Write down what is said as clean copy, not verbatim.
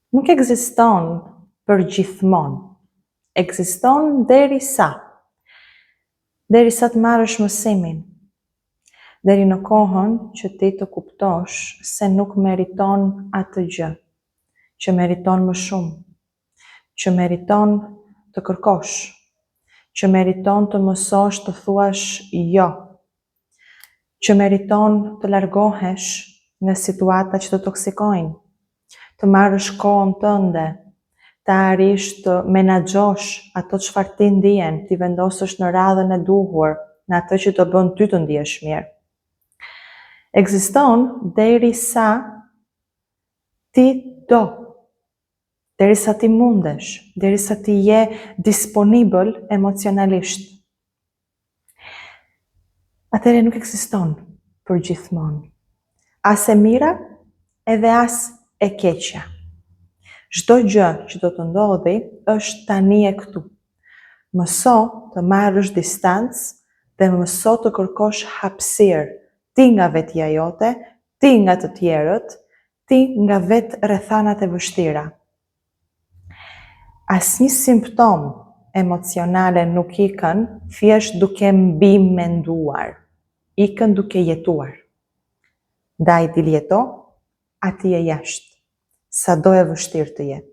Nuk ekziston për gjithmonë. Ekziston derisa të marrësh mësimin, deri në kohën që ti të kuptosh se nuk meriton atë gjë, që meriton më shumë, që meriton të kërkosh, që meriton të mësosh të thuash jo, që meriton të largohesh nga situata që të toksikojnë, të marrësh kohën tënde, të arrish të menaxhosh ato çfarë ti ndjen, ti vendosësh në radhën e duhur, në atë që të bën ty të ndihesh mirë. Ekziston derisa ti do, derisa ti mundesh, derisa ti je disponibël emocionalisht. Atëherë nuk ekziston për gjithmonë. As e mira, edhe as e keqja. Çdo gjë që do të ndodhi është tani e këtu. Mëso të marrësh distancë dhe mëso të kërkosh hapësirë, ti nga vetja jote, ti nga të tjerët, ti nga vetë rrethanat e vështira. Asnjë simptom emocionale nuk ikën thjesht duke mbi menduar, ikën duke jetuar. Ndaj ti jeto, ati e jashtë, sado e vështirë të jetë.